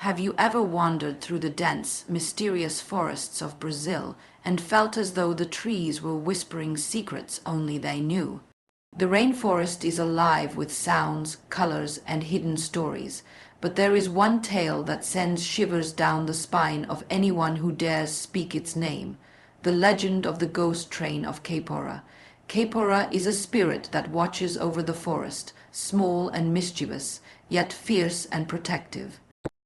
Have you ever wandered through the dense, mysterious forests of Brazil and felt as though the trees were whispering secrets only they knew? The rainforest is alive with sounds, colors, and hidden stories, but there is one tale that sends shivers down the spine of anyone who dares speak its name: the legend of the Ghost Train of Caipora. Caipora is a spirit that watches over the forest, small and mischievous, yet fierce and protective.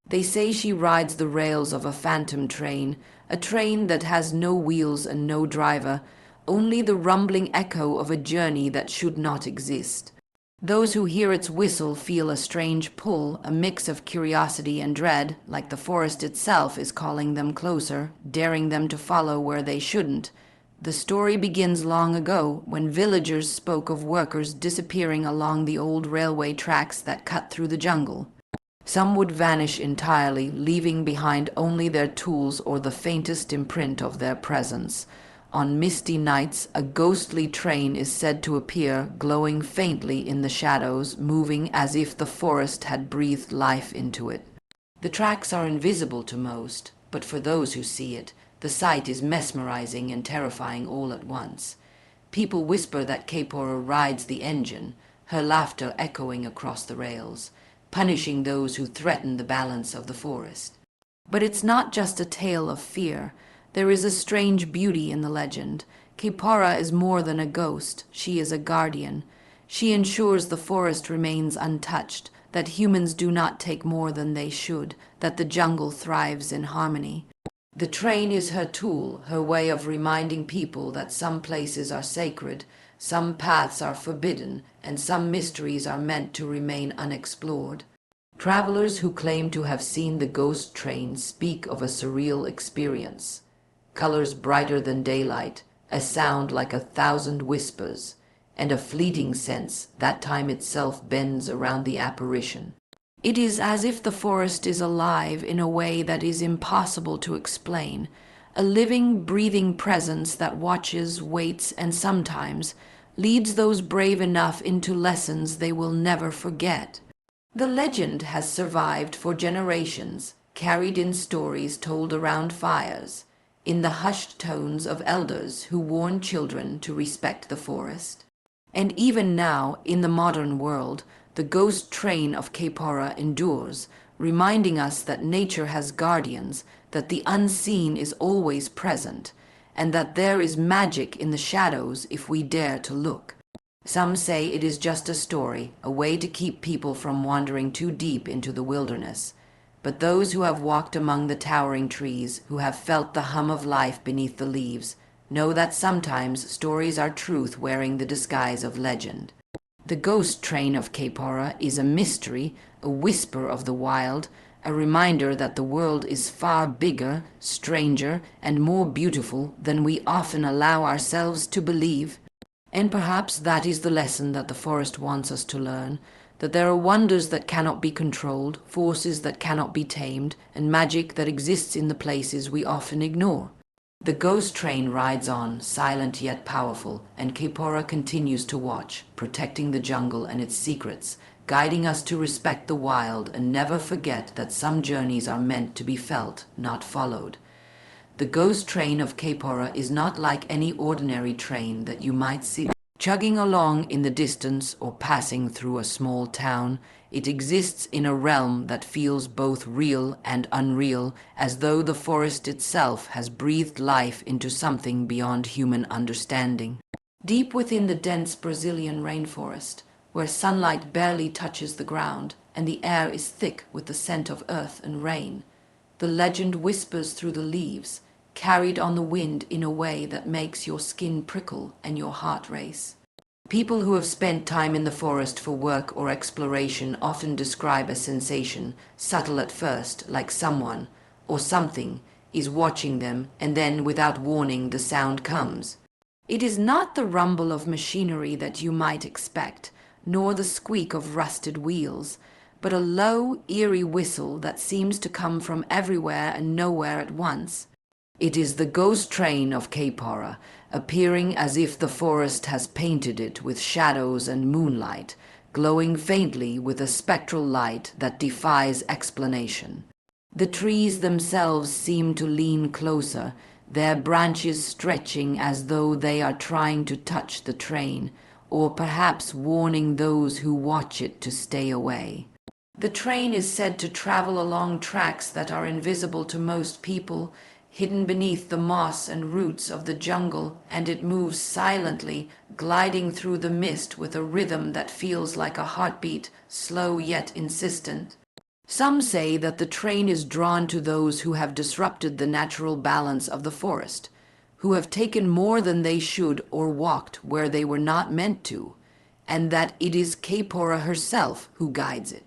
They say she rides the rails of a phantom train, a train that has no wheels and no driver, only the rumbling echo of a journey that should not exist. Those who hear its whistle feel a strange pull, a mix of curiosity and dread, like the forest itself is calling them closer, daring them to follow where they shouldn't. The story begins long ago, when villagers spoke of workers disappearing along the old railway tracks that cut through the jungle. Some would vanish entirely, leaving behind only their tools or the faintest imprint of their presence. On misty nights, a ghostly train is said to appear, glowing faintly in the shadows, moving as if the forest had breathed life into it. The tracks are invisible to most, but for those who see it, the sight is mesmerizing and terrifying all at once. People whisper that Caipora rides the engine, her laughter echoing across the rails, punishing those who threaten the balance of the forest. But it's not just a tale of fear. There is a strange beauty in the legend. Caipora is more than a ghost. She is a guardian. She ensures the forest remains untouched, that humans do not take more than they should, that the jungle thrives in harmony. The train is her tool, her way of reminding people that some places are sacred, some paths are forbidden, and some mysteries are meant to remain unexplored. Travelers who claim to have seen the ghost train speak of a surreal experience. Colors brighter than daylight, a sound like 1,000 whispers, and a fleeting sense that time itself bends around the apparition. It is as if the forest is alive in a way that is impossible to explain, a living, breathing presence that watches, waits, and sometimes leads those brave enough into lessons they will never forget. The legend has survived for generations, carried in stories told around fires, in the hushed tones of elders who warn children to respect the forest. And even now, in the modern world, the ghost train of Caipora endures, reminding us that nature has guardians, that the unseen is always present, and that there is magic in the shadows if we dare to look. Some say it is just a story, a way to keep people from wandering too deep into the wilderness. But those who have walked among the towering trees, who have felt the hum of life beneath the leaves, know that sometimes stories are truth wearing the disguise of legend. The Ghost Train of Caipora is a mystery, a whisper of the wild, a reminder that the world is far bigger, stranger, and more beautiful than we often allow ourselves to believe. And perhaps that is the lesson that the forest wants us to learn, that there are wonders that cannot be controlled, forces that cannot be tamed, and magic that exists in the places we often ignore. The ghost train rides on, silent yet powerful, and Caipora continues to watch, protecting the jungle and its secrets, guiding us to respect the wild and never forget that some journeys are meant to be felt, not followed. The ghost train of Caipora is not like any ordinary train that you might see chugging along in the distance or passing through a small town. It exists in a realm that feels both real and unreal, as though the forest itself has breathed life into something beyond human understanding. Deep within the dense Brazilian rainforest, where sunlight barely touches the ground and the air is thick with the scent of earth and rain, the legend whispers through the leaves, carried on the wind in a way that makes your skin prickle and your heart race. People who have spent time in the forest for work or exploration often describe a sensation, subtle at first, like someone or something is watching them, and then without warning the sound comes. It is not the rumble of machinery that you might expect, nor the squeak of rusted wheels, but a low, eerie whistle that seems to come from everywhere and nowhere at once. It is the ghost train of Caipora, appearing as if the forest has painted it with shadows and moonlight, glowing faintly with a spectral light that defies explanation. The trees themselves seem to lean closer, their branches stretching as though they are trying to touch the train, or perhaps warning those who watch it to stay away. The train is said to travel along tracks that are invisible to most people, hidden beneath the moss and roots of the jungle, and it moves silently, gliding through the mist with a rhythm that feels like a heartbeat, slow yet insistent. Some say that the train is drawn to those who have disrupted the natural balance of the forest, who have taken more than they should or walked where they were not meant to, and that it is Caipora herself who guides it.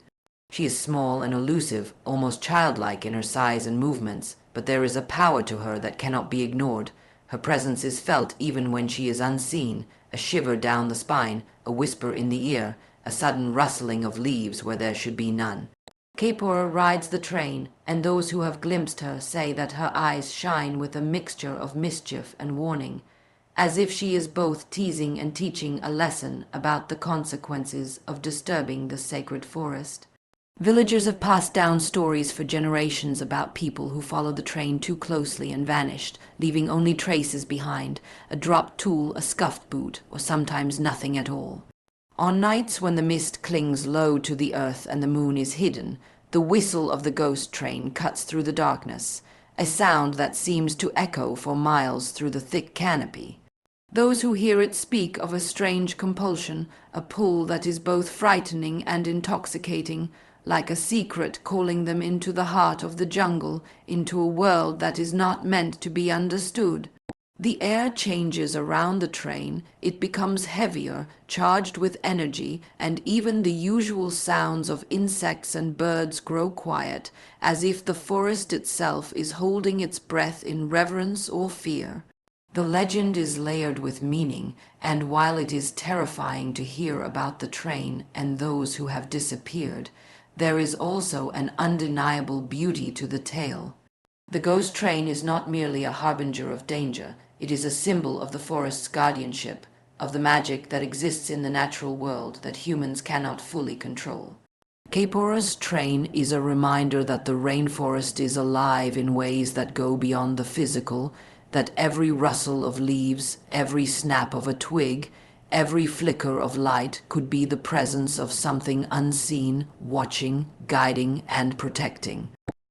She is small and elusive, almost childlike in her size and movements, but there is a power to her that cannot be ignored. Her presence is felt even when she is unseen, a shiver down the spine, a whisper in the ear, a sudden rustling of leaves where there should be none. Caipora rides the train, and those who have glimpsed her say that her eyes shine with a mixture of mischief and warning, as if she is both teasing and teaching a lesson about the consequences of disturbing the sacred forest. Villagers have passed down stories for generations about people who followed the train too closely and vanished, leaving only traces behind, a dropped tool, a scuffed boot, or sometimes nothing at all. On nights when the mist clings low to the earth and the moon is hidden, the whistle of the ghost train cuts through the darkness, a sound that seems to echo for miles through the thick canopy. Those who hear it speak of a strange compulsion, a pull that is both frightening and intoxicating, like a secret calling them into the heart of the jungle, into a world that is not meant to be understood. The air changes around the train, it becomes heavier, charged with energy, and even the usual sounds of insects and birds grow quiet, as if the forest itself is holding its breath in reverence or fear. The legend is layered with meaning, and while it is terrifying to hear about the train and those who have disappeared, there is also an undeniable beauty to the tale. The ghost train is not merely a harbinger of danger, it is a symbol of the forest's guardianship, of the magic that exists in the natural world that humans cannot fully control. Caipora's train is a reminder that the rainforest is alive in ways that go beyond the physical, that every rustle of leaves, every snap of a twig, every flicker of light could be the presence of something unseen, watching, guiding, and protecting.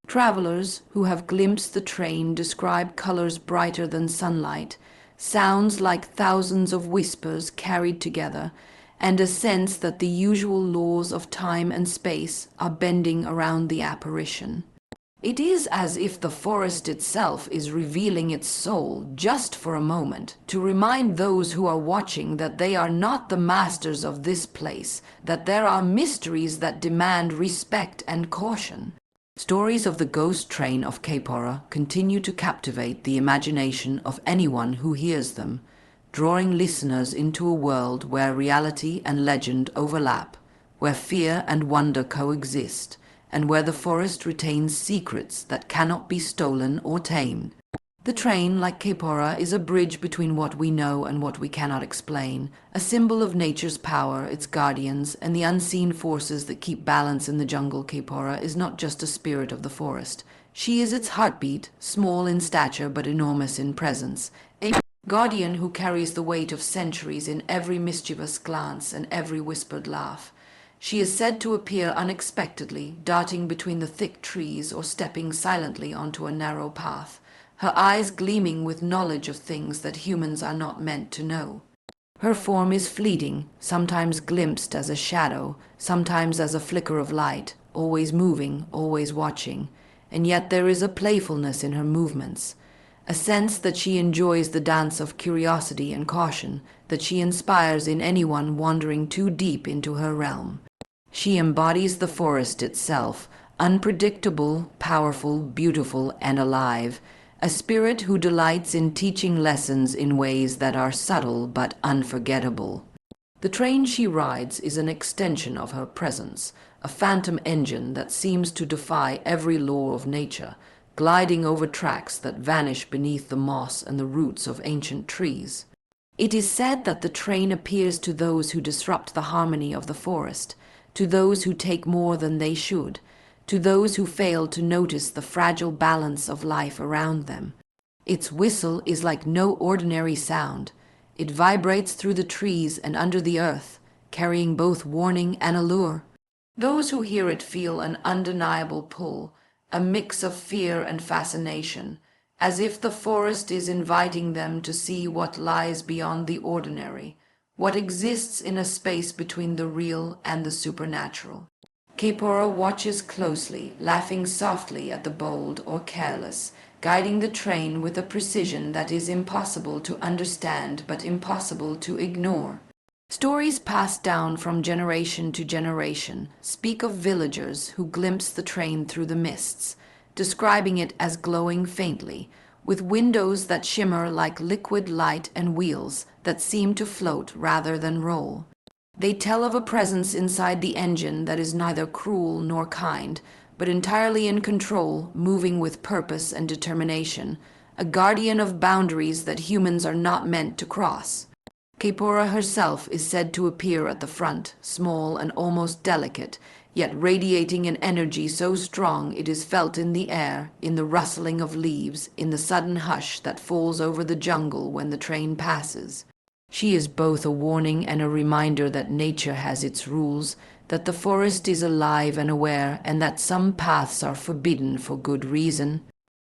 Travelers who have glimpsed the train describe colors brighter than sunlight, sounds like thousands of whispers carried together, and a sense that the usual laws of time and space are bending around the apparition. It is as if the forest itself is revealing its soul just for a moment, to remind those who are watching that they are not the masters of this place, that there are mysteries that demand respect and caution. Stories of the Ghost Train of Caipora continue to captivate the imagination of anyone who hears them, drawing listeners into a world where reality and legend overlap, where fear and wonder coexist, and where the forest retains secrets that cannot be stolen or tamed. The train, like Caipora, is a bridge between what we know and what we cannot explain, a symbol of nature's power, its guardians, and the unseen forces that keep balance in the jungle. Caipora is not just a spirit of the forest. She is its heartbeat, small in stature but enormous in presence, a guardian who carries the weight of centuries in every mischievous glance and every whispered laugh. She is said to appear unexpectedly, darting between the thick trees or stepping silently onto a narrow path, her eyes gleaming with knowledge of things that humans are not meant to know. Her form is fleeting, sometimes glimpsed as a shadow, sometimes as a flicker of light, always moving, always watching, and yet there is a playfulness in her movements, a sense that she enjoys the dance of curiosity and caution, that she inspires in anyone wandering too deep into her realm. She embodies the forest itself, unpredictable, powerful, beautiful, and alive, a spirit who delights in teaching lessons in ways that are subtle but unforgettable. The train she rides is an extension of her presence, a phantom engine that seems to defy every law of nature, gliding over tracks that vanish beneath the moss and the roots of ancient trees. It is said that the train appears to those who disrupt the harmony of the forest, to those who take more than they should, to those who fail to notice the fragile balance of life around them. Its whistle is like no ordinary sound. It vibrates through the trees and under the earth, carrying both warning and allure. Those who hear it feel an undeniable pull, a mix of fear and fascination, as if the forest is inviting them to see what lies beyond the ordinary, what exists in a space between the real and the supernatural. Caipora watches closely, laughing softly at the bold or careless, guiding the train with a precision that is impossible to understand but impossible to ignore. Stories passed down from generation to generation speak of villagers who glimpse the train through the mists, describing it as glowing faintly, with windows that shimmer like liquid light and wheels that seem to float rather than roll. They tell of a presence inside the engine that is neither cruel nor kind, but entirely in control, moving with purpose and determination, a guardian of boundaries that humans are not meant to cross. Caipora herself is said to appear at the front, small and almost delicate, yet radiating an energy so strong it is felt in the air, in the rustling of leaves, in the sudden hush that falls over the jungle when the train passes. She is both a warning and a reminder that nature has its rules, that the forest is alive and aware, and that some paths are forbidden for good reason.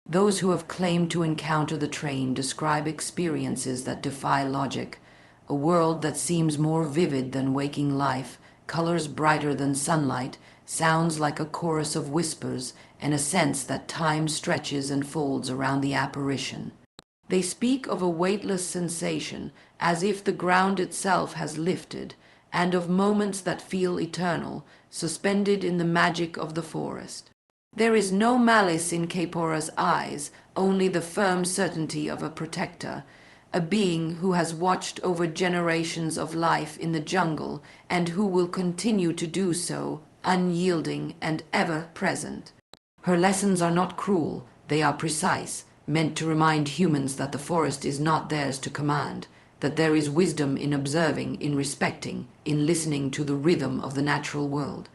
Those who have claimed to encounter the train describe experiences that defy logic, a world that seems more vivid than waking life, colors brighter than sunlight, sounds like a chorus of whispers, and a sense that time stretches and folds around the apparition. They speak of a weightless sensation, as if the ground itself has lifted, and of moments that feel eternal, suspended in the magic of the forest. There is no malice in Caipora's eyes, only the firm certainty of a protector, a being who has watched over generations of life in the jungle and who will continue to do so, unyielding and ever present. Her lessons are not cruel, they are precise, meant to remind humans that the forest is not theirs to command, that there is wisdom in observing, in respecting, in listening to the rhythm of the natural world.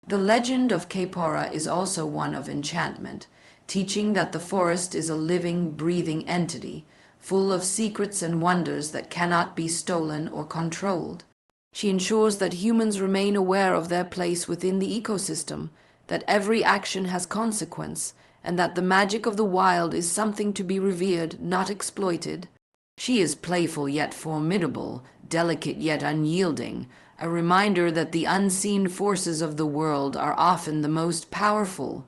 The legend of Caipora is also one of enchantment, teaching that the forest is a living, breathing entity, full of secrets and wonders that cannot be stolen or controlled. She ensures that humans remain aware of their place within the ecosystem, that every action has consequence, and that the magic of the wild is something to be revered, not exploited. She is playful yet formidable, delicate yet unyielding, a reminder that the unseen forces of the world are often the most powerful.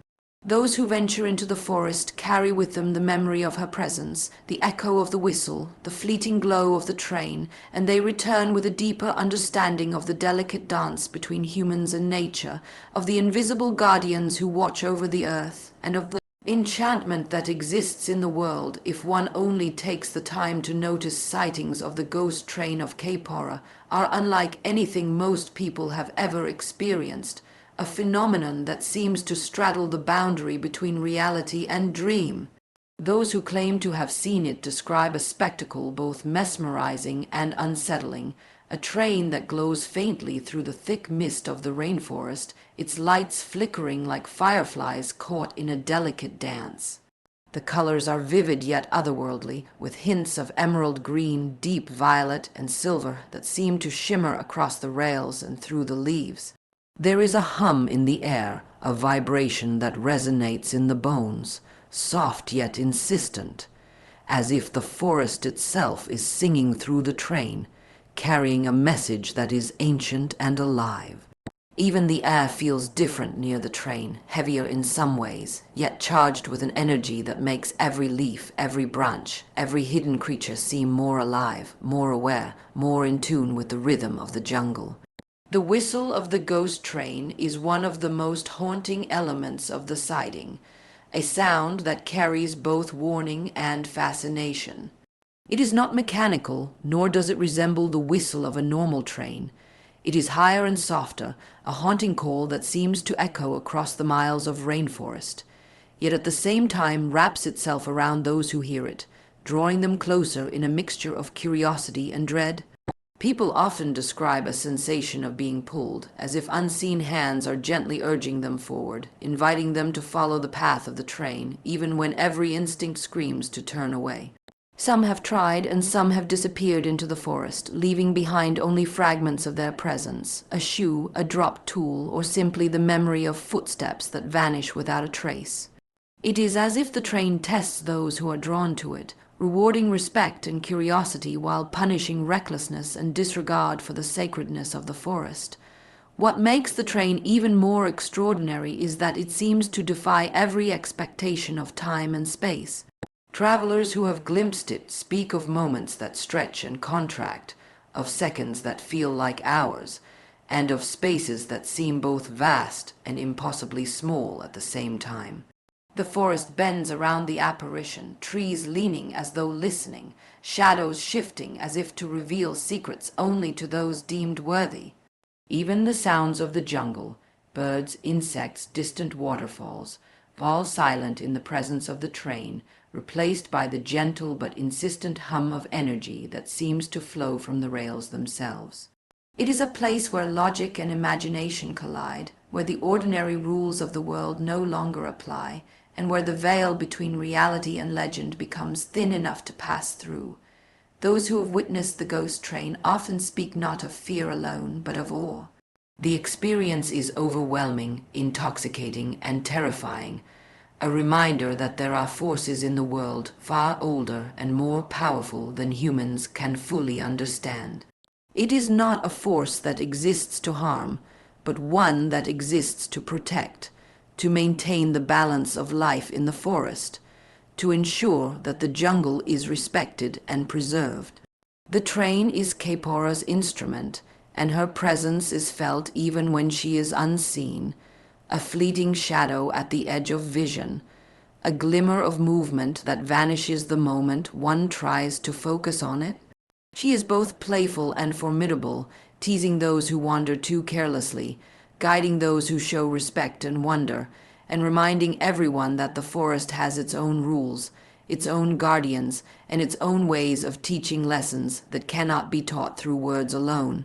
Those who venture into the forest carry with them the memory of her presence, the echo of the whistle, the fleeting glow of the train, and they return with a deeper understanding of the delicate dance between humans and nature, of the invisible guardians who watch over the earth, and of the enchantment that exists in the world if one only takes the time to notice. Sightings of the Ghost Train of Caipora are unlike anything most people have ever experienced, a phenomenon that seems to straddle the boundary between reality and dream. Those who claim to have seen it describe a spectacle both mesmerizing and unsettling, a train that glows faintly through the thick mist of the rainforest, its lights flickering like fireflies caught in a delicate dance. The colors are vivid yet otherworldly, with hints of emerald green, deep violet, and silver that seem to shimmer across the rails and through the leaves. There is a hum in the air, a vibration that resonates in the bones, soft yet insistent, as if the forest itself is singing through the train, carrying a message that is ancient and alive. Even the air feels different near the train, heavier in some ways, yet charged with an energy that makes every leaf, every branch, every hidden creature seem more alive, more aware, more in tune with the rhythm of the jungle. The whistle of the ghost train is one of the most haunting elements of the sighting, a sound that carries both warning and fascination. It is not mechanical, nor does it resemble the whistle of a normal train. It is higher and softer, a haunting call that seems to echo across the miles of rainforest, yet at the same time wraps itself around those who hear it, drawing them closer in a mixture of curiosity and dread. People often describe a sensation of being pulled, as if unseen hands are gently urging them forward, inviting them to follow the path of the train, even when every instinct screams to turn away. Some have tried, and some have disappeared into the forest, leaving behind only fragments of their presence, a shoe, a dropped tool, or simply the memory of footsteps that vanish without a trace. It is as if the train tests those who are drawn to it, rewarding respect and curiosity while punishing recklessness and disregard for the sacredness of the forest. What makes the train even more extraordinary is that it seems to defy every expectation of time and space. Travelers who have glimpsed it speak of moments that stretch and contract, of seconds that feel like hours, and of spaces that seem both vast and impossibly small at the same time. The forest bends around the apparition, trees leaning as though listening, shadows shifting as if to reveal secrets only to those deemed worthy. Even the sounds of the jungle, birds, insects, distant waterfalls, fall silent in the presence of the train, replaced by the gentle but insistent hum of energy that seems to flow from the rails themselves. It is a place where logic and imagination collide, where the ordinary rules of the world no longer apply, and where the veil between reality and legend becomes thin enough to pass through. Those who have witnessed the ghost train often speak not of fear alone, but of awe. The experience is overwhelming, intoxicating, and terrifying, a reminder that there are forces in the world far older and more powerful than humans can fully understand. It is not a force that exists to harm, but one that exists to protect, to maintain the balance of life in the forest, to ensure that the jungle is respected and preserved. The train is Caipora's instrument, and her presence is felt even when she is unseen, a fleeting shadow at the edge of vision, a glimmer of movement that vanishes the moment one tries to focus on it. She is both playful and formidable, teasing those who wander too carelessly, guiding those who show respect and wonder, and reminding everyone that the forest has its own rules, its own guardians, and its own ways of teaching lessons that cannot be taught through words alone.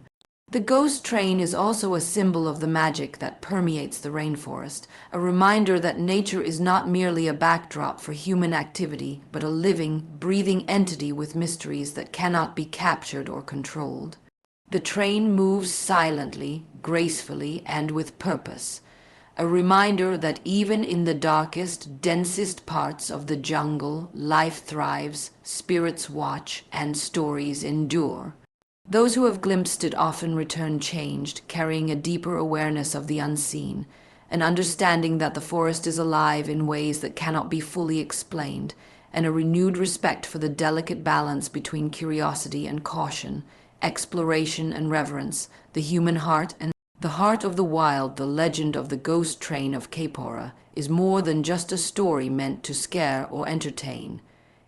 The ghost train is also a symbol of the magic that permeates the rainforest, a reminder that nature is not merely a backdrop for human activity, but a living, breathing entity with mysteries that cannot be captured or controlled. The train moves silently, gracefully, and with purpose, a reminder that even in the darkest, densest parts of the jungle, life thrives, spirits watch, and stories endure. Those who have glimpsed it often return changed, carrying a deeper awareness of the unseen, an understanding that the forest is alive in ways that cannot be fully explained, and a renewed respect for the delicate balance between curiosity and caution, exploration and reverence, the human heart and the heart of the wild. The legend of the Ghost Train of Caipora is more than just a story meant to scare or entertain.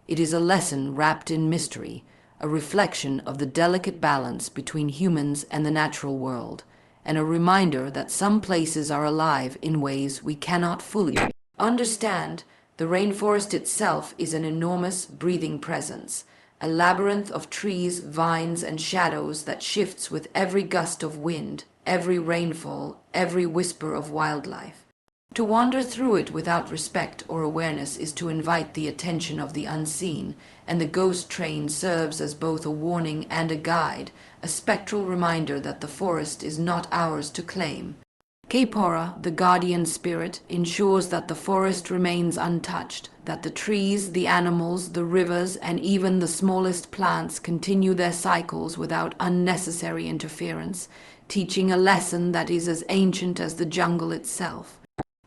It is a lesson wrapped in mystery, a reflection of the delicate balance between humans and the natural world, and a reminder that some places are alive in ways we cannot fully understand. The rainforest itself is an enormous, breathing presence, a labyrinth of trees, vines, and shadows that shifts with every gust of wind, every rainfall, every whisper of wildlife. To wander through it without respect or awareness is to invite the attention of the unseen, and the ghost train serves as both a warning and a guide, a spectral reminder that the forest is not ours to claim. Caipora, the guardian spirit, ensures that the forest remains untouched, that the trees, the animals, the rivers, and even the smallest plants continue their cycles without unnecessary interference, teaching a lesson that is as ancient as the jungle itself.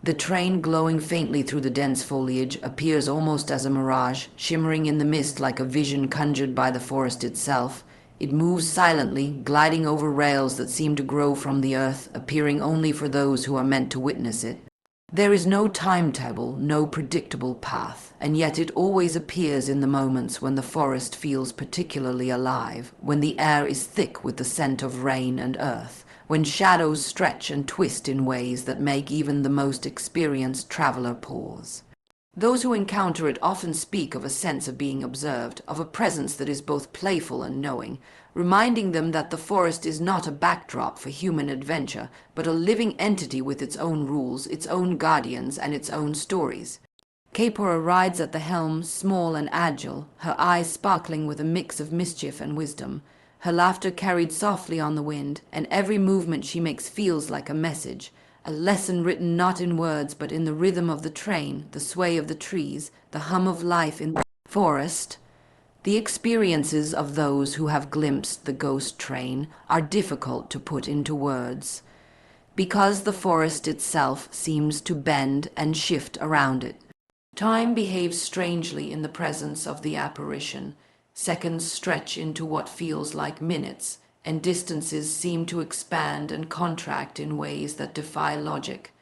The train, glowing faintly through the dense foliage, appears almost as a mirage, shimmering in the mist like a vision conjured by the forest itself. It moves silently, gliding over rails that seem to grow from the earth, appearing only for those who are meant to witness it. There is no timetable, no predictable path, and yet it always appears in the moments when the forest feels particularly alive, when the air is thick with the scent of rain and earth, when shadows stretch and twist in ways that make even the most experienced traveler pause. Those who encounter it often speak of a sense of being observed, of a presence that is both playful and knowing, reminding them that the forest is not a backdrop for human adventure, but a living entity with its own rules, its own guardians, and its own stories. Caipora rides at the helm, small and agile, her eyes sparkling with a mix of mischief and wisdom, her laughter carried softly on the wind, and every movement she makes feels like a message, a lesson written not in words but in the rhythm of the train, the sway of the trees, the hum of life in the forest. The experiences of those who have glimpsed the ghost train are difficult to put into words, because the forest itself seems to bend and shift around it. Time behaves strangely in the presence of the apparition. Seconds stretch into what feels like minutes, and distances seem to expand and contract in ways that defy logic.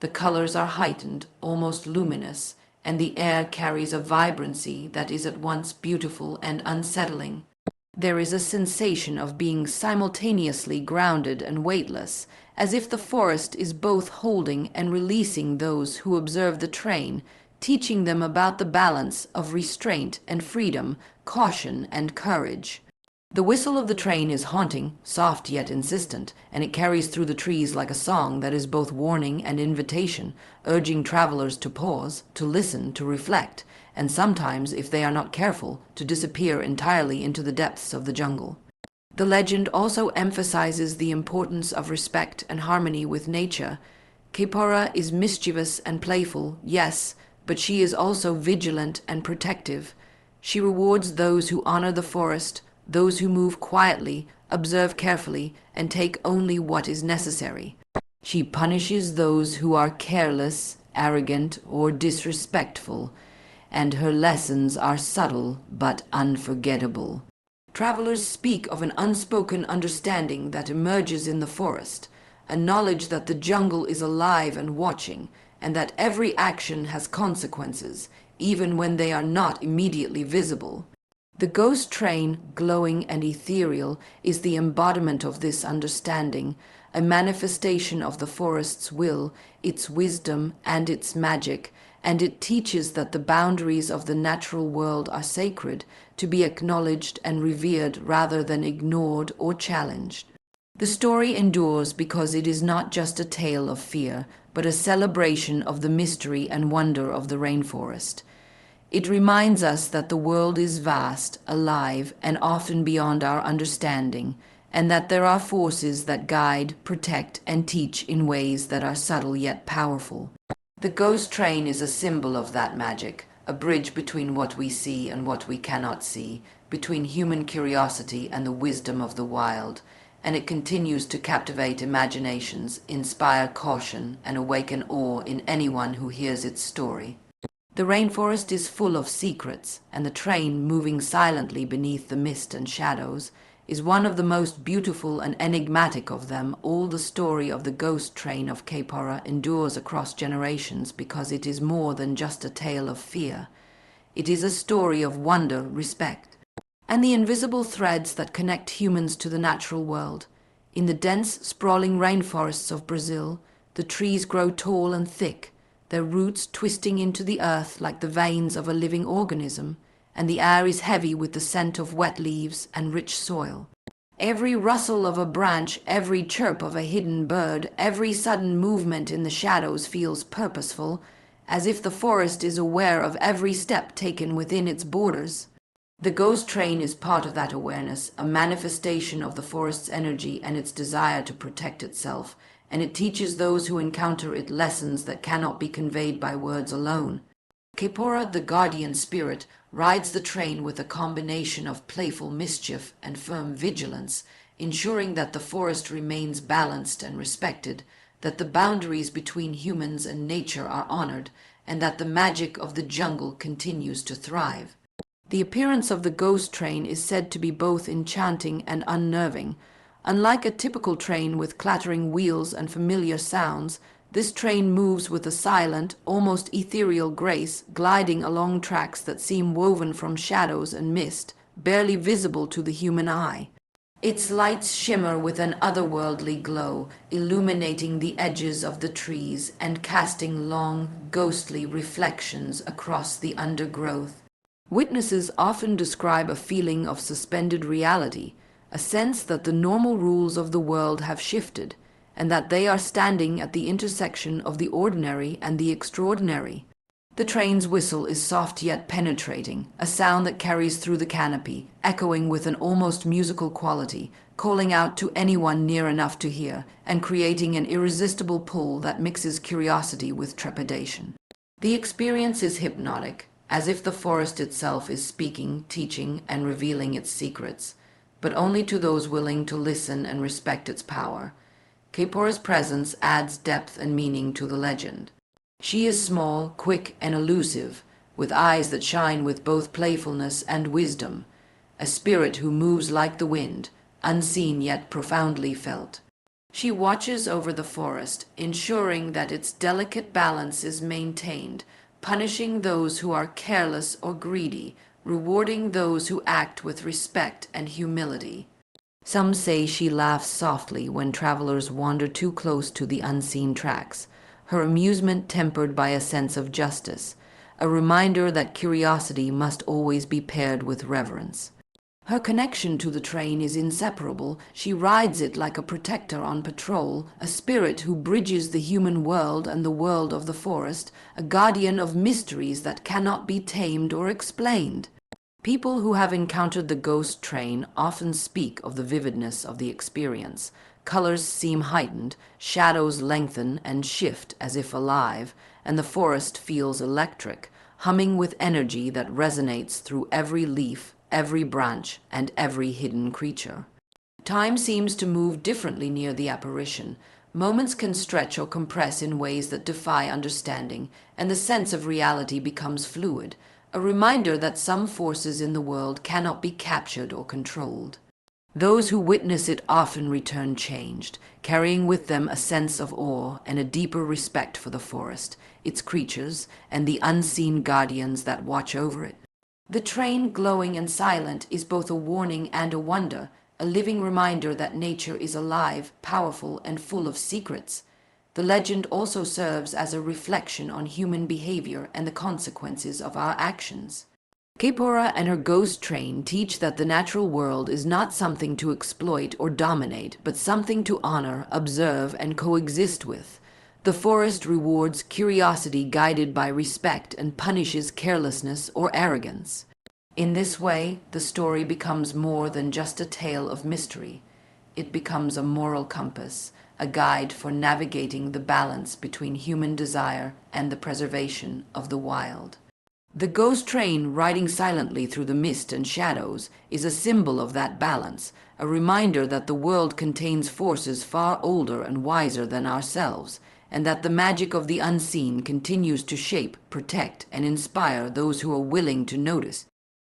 The colors are heightened, almost luminous, and the air carries a vibrancy that is at once beautiful and unsettling. There is a sensation of being simultaneously grounded and weightless, as if the forest is both holding and releasing those who observe the train, teaching them about the balance of restraint and freedom, caution and courage. The whistle of the train is haunting, soft yet insistent, and it carries through the trees like a song that is both warning and invitation, urging travelers to pause, to listen, to reflect, and sometimes, if they are not careful, to disappear entirely into the depths of the jungle. The legend also emphasizes the importance of respect and harmony with nature. Caipora is mischievous and playful, yes, but she is also vigilant and protective. She rewards those who honor the forest, those who move quietly, observe carefully, and take only what is necessary. She punishes those who are careless, arrogant, or disrespectful, and her lessons are subtle but unforgettable. Travelers speak of an unspoken understanding that emerges in the forest, a knowledge that the jungle is alive and watching, and that every action has consequences, even when they are not immediately visible. The ghost train, glowing and ethereal, is the embodiment of this understanding, a manifestation of the forest's will, its wisdom, and its magic, and it teaches that the boundaries of the natural world are sacred, to be acknowledged and revered rather than ignored or challenged. The story endures because it is not just a tale of fear, but a celebration of the mystery and wonder of the rainforest. It reminds us that the world is vast, alive, and often beyond our understanding, and that there are forces that guide, protect, and teach in ways that are subtle yet powerful. The ghost train is a symbol of that magic, a bridge between what we see and what we cannot see, between human curiosity and the wisdom of the wild, and it continues to captivate imaginations, inspire caution, and awaken awe in anyone who hears its story. The rainforest is full of secrets, and the train, moving silently beneath the mist and shadows, is one of the most beautiful and enigmatic of them. All the story of the Ghost Train of Caipora endures across generations because it is more than just a tale of fear. It is a story of wonder, respect, and the invisible threads that connect humans to the natural world. In the dense, sprawling rainforests of Brazil, the trees grow tall and thick, their roots twisting into the earth like the veins of a living organism, and the air is heavy with the scent of wet leaves and rich soil. Every rustle of a branch, every chirp of a hidden bird, every sudden movement in the shadows feels purposeful, as if the forest is aware of every step taken within its borders. The ghost train is part of that awareness, a manifestation of the forest's energy and its desire to protect itself, and it teaches those who encounter it lessons that cannot be conveyed by words alone. Caipora, the guardian spirit, rides the train with a combination of playful mischief and firm vigilance, ensuring that the forest remains balanced and respected, that the boundaries between humans and nature are honored, and that the magic of the jungle continues to thrive. The appearance of the ghost train is said to be both enchanting and unnerving. Unlike a typical train with clattering wheels and familiar sounds, this train moves with a silent, almost ethereal grace, gliding along tracks that seem woven from shadows and mist, barely visible to the human eye. Its lights shimmer with an otherworldly glow, illuminating the edges of the trees and casting long, ghostly reflections across the undergrowth. Witnesses often describe a feeling of suspended reality, a sense that the normal rules of the world have shifted, and that they are standing at the intersection of the ordinary and the extraordinary. The train's whistle is soft yet penetrating, a sound that carries through the canopy, echoing with an almost musical quality, calling out to anyone near enough to hear, and creating an irresistible pull that mixes curiosity with trepidation. The experience is hypnotic, as if the forest itself is speaking, teaching, and revealing its secrets, but only to those willing to listen and respect its power. Caipora's presence adds depth and meaning to the legend. She is small, quick, and elusive, with eyes that shine with both playfulness and wisdom, a spirit who moves like the wind, unseen yet profoundly felt. She watches over the forest, ensuring that its delicate balance is maintained, punishing those who are careless or greedy, rewarding those who act with respect and humility. Some say she laughs softly when travelers wander too close to the unseen tracks, her amusement tempered by a sense of justice, a reminder that curiosity must always be paired with reverence. Her connection to the train is inseparable. She rides it like a protector on patrol, a spirit who bridges the human world and the world of the forest, a guardian of mysteries that cannot be tamed or explained. People who have encountered the ghost train often speak of the vividness of the experience. Colors seem heightened, shadows lengthen and shift as if alive, and the forest feels electric, humming with energy that resonates through every leaf, every branch, and every hidden creature. Time seems to move differently near the apparition. Moments can stretch or compress in ways that defy understanding, and the sense of reality becomes fluid, a reminder that some forces in the world cannot be captured or controlled. Those who witness it often return changed, carrying with them a sense of awe and a deeper respect for the forest, its creatures, and the unseen guardians that watch over it. The train, glowing and silent, is both a warning and a wonder, a living reminder that nature is alive, powerful, and full of secrets. The legend also serves as a reflection on human behavior and the consequences of our actions. Caipora and her ghost train teach that the natural world is not something to exploit or dominate, but something to honor, observe, and coexist with. The forest rewards curiosity guided by respect and punishes carelessness or arrogance. In this way, the story becomes more than just a tale of mystery. It becomes a moral compass, a guide for navigating the balance between human desire and the preservation of the wild. The ghost train, riding silently through the mist and shadows, is a symbol of that balance, a reminder that the world contains forces far older and wiser than ourselves, and that the magic of the unseen continues to shape, protect, and inspire those who are willing to notice